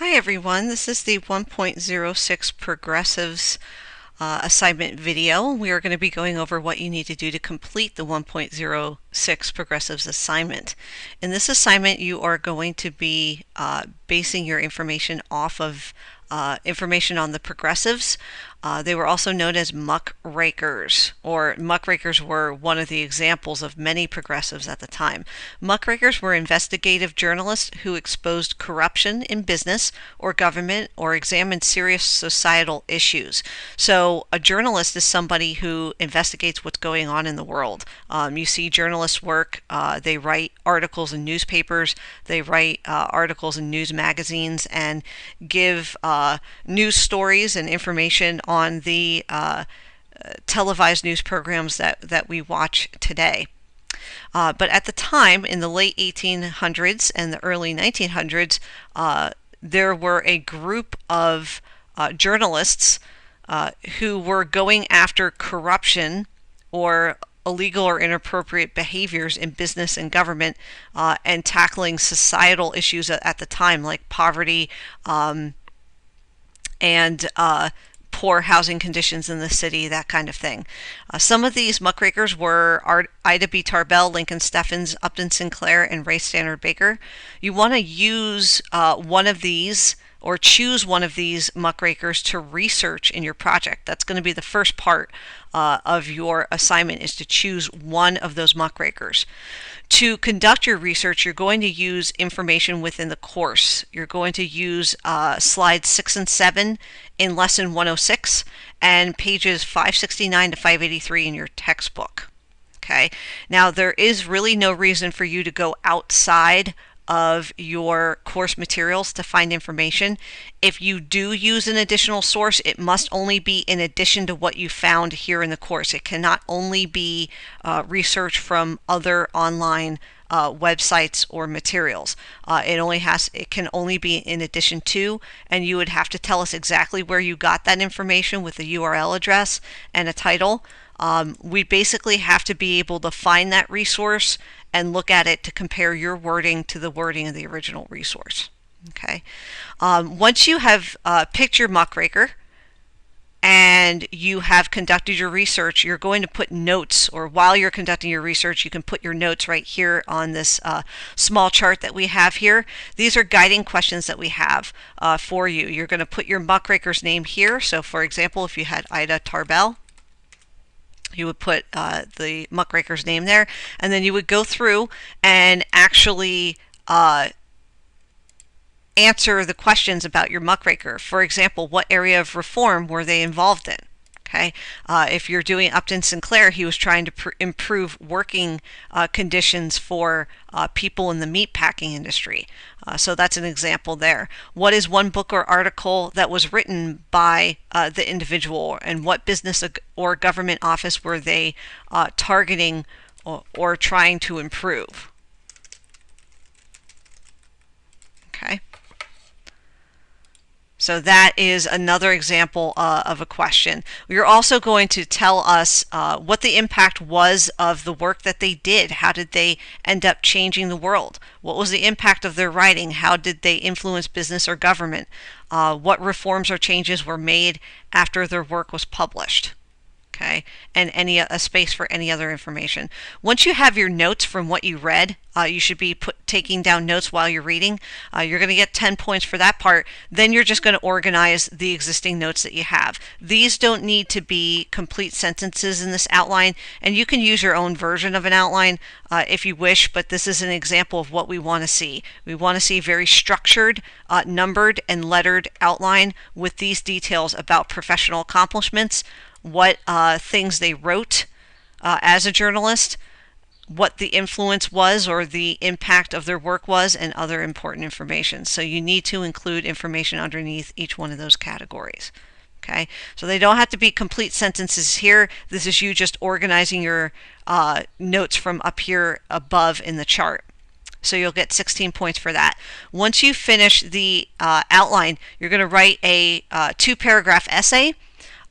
Hi everyone, this is the 1.06 Progressives assignment video. We are going to be going over what you need to do to complete the 1.06 Progressives assignment. In this assignment, you are going to be basing your information off of information on the progressives. They were also known as muckrakers, or muckrakers were one of the examples of many progressives at the time. Muckrakers were investigative journalists who exposed corruption in business or government or examined serious societal issues. So a journalist is somebody who investigates what's going on in the world. You see journalists work, they write articles in newspapers, they write articles in news magazines and give news stories and information on the televised news programs that we watch today. But at the time, in the late 1800s and the early 1900s, there were a group of journalists who were going after corruption or illegal or inappropriate behaviors in business and government, and tackling societal issues at the time, like poverty and poor housing conditions in the city, that kind of thing. Some of these muckrakers were Ida B. Tarbell, Lincoln Steffens, Upton Sinclair, and Ray Stannard Baker. You want to use one of these or choose one of these muckrakers to research in your project. That's going to be the first part of your assignment, is to choose one of those muckrakers. To conduct your research, you're going to use information within the course. You're going to use slides 6 and 7 in lesson 106 and pages 569 to 583 in your textbook. Okay. Now, there is really no reason for you to go outside of your course materials to find information. If you do use an additional source, it must only be in addition to what you found here in the course. It cannot only be research from other online websites or materials. It can only be in addition to, and you would have to tell us exactly where you got that information with a URL address and a title. We basically have to be able to find that resource and look at it to compare your wording to the wording of the original resource. Okay. Once you have picked your muckraker and you have conducted your research, you're going to put notes, or while you're conducting your research, you can put your notes right here on this small chart that we have here. These are guiding questions that we have for you. You're going to put your muckraker's name here. So for example, if you had Ida Tarbell, you would put the muckraker's name there, and then you would go through and actually answer the questions about your muckraker. For example, what area of reform were they involved in? Okay, if you're doing Upton Sinclair, he was trying to improve working conditions for people in the meat packing industry. So that's an example there. What is one book or article that was written by the individual, and what business or government office were they targeting or trying to improve? Okay. So that is another example of a question. You're also going to tell us what the impact was of the work that they did. How did they end up changing the world? What was the impact of their writing? How did they influence business or government? What reforms or changes were made after their work was published? Okay, and a space for any other information. Once you have your notes from what you read, you should be taking down notes while you're reading. You're going to get 10 points for that part. Then you're just going to organize the existing notes that you have. These don't need to be complete sentences in this outline, and you can use your own version of an outline if you wish, but this is an example of what we want to see. We want to see very structured, numbered, and lettered outline with these details about professional accomplishments, what things they wrote as a journalist, what the influence was or the impact of their work was, and other important information. So you need to include information underneath each one of those categories. Okay, so they don't have to be complete sentences here. This is you just organizing your notes from up here above in the chart. So you'll get 16 points for that. Once you finish the outline, you're going to write a 2-paragraph essay.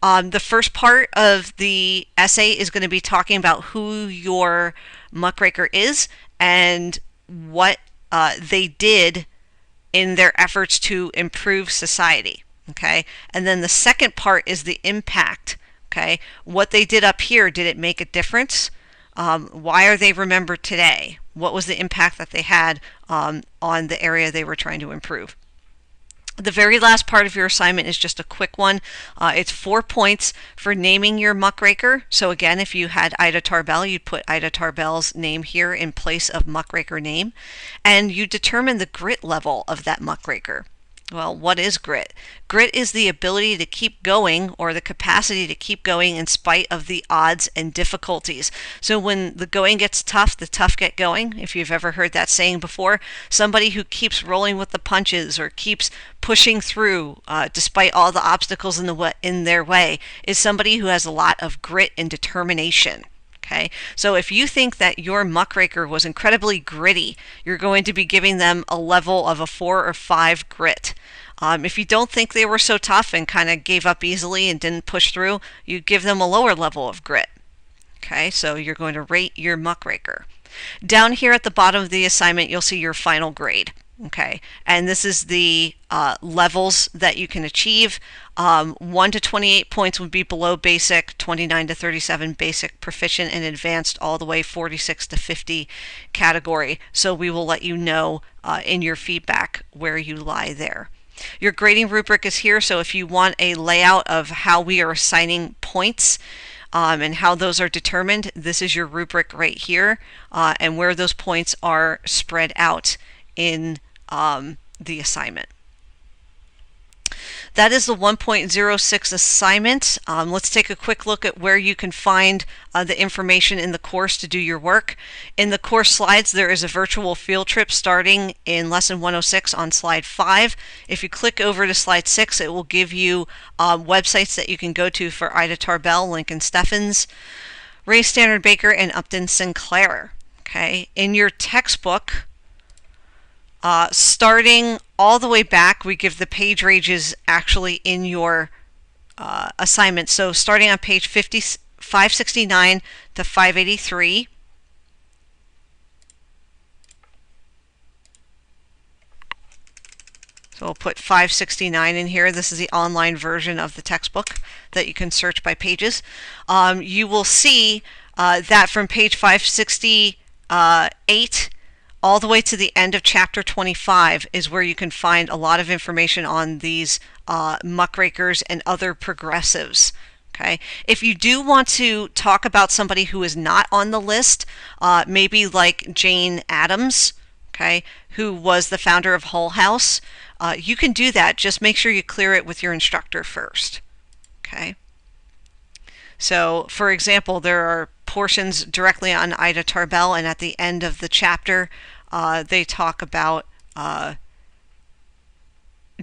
The first part of the essay is going to be talking about who your muckraker is and what they did in their efforts to improve society. Okay, and then the second part is the impact. Okay, what they did up here, did it make a difference? Why are they remembered today? What was the impact that they had on the area they were trying to improve? The very last part of your assignment is just a quick one. It's 4 points for naming your muckraker. So again, if you had Ida Tarbell, you'd put Ida Tarbell's name here in place of muckraker name. And you determine the grit level of that muckraker. Well, what is grit? Grit is the ability to keep going, or the capacity to keep going in spite of the odds and difficulties. So when the going gets tough, the tough get going. If you've ever heard that saying before, somebody who keeps rolling with the punches or keeps pushing through despite all the obstacles in their way is somebody who has a lot of grit and determination. Okay, so if you think that your muckraker was incredibly gritty, you're going to be giving them a level of a 4 or 5 grit. If you don't think they were so tough and kind of gave up easily and didn't push through, you give them a lower level of grit. Okay, so you're going to rate your muckraker. Down here at the bottom of the assignment, you'll see your final grade. Okay, and this is the levels that you can achieve. 1 to 28 points would be below basic, 29 to 37 basic, proficient, and advanced, all the way 46 to 50 category. So we will let you know in your feedback where you lie there. Your grading rubric is here, so if you want a layout of how we are assigning points and how those are determined, this is your rubric right here, and where those points are spread out in the assignment. That is the 1.06 assignment. Let's take a quick look at where you can find the information in the course to do your work. In the course slides, there is a virtual field trip starting in lesson 106 on slide 5. If you click over to slide 6, it will give you websites that you can go to for Ida Tarbell, Lincoln Steffens, Ray Stannard Baker, and Upton Sinclair. Okay, in your textbook, starting all the way back, we give the page ranges actually in your assignment. So starting on page 569 to 583. So we'll put 569 in here. This is the online version of the textbook that you can search by pages. You will see that from page 568 all the way to the end of chapter 25 is where you can find a lot of information on these muckrakers and other progressives. Okay, if you do want to talk about somebody who is not on the list, maybe like Jane Addams, okay, who was the founder of Hull House, you can do that. Just make sure you clear it with your instructor first. Okay. So, for example, there are portions directly on Ida Tarbell, and at the end of the chapter, they talk about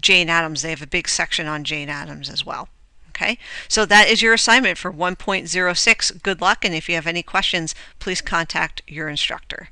Jane Addams. They have a big section on Jane Addams as well. Okay, so that is your assignment for 1.06. Good luck, and if you have any questions, please contact your instructor.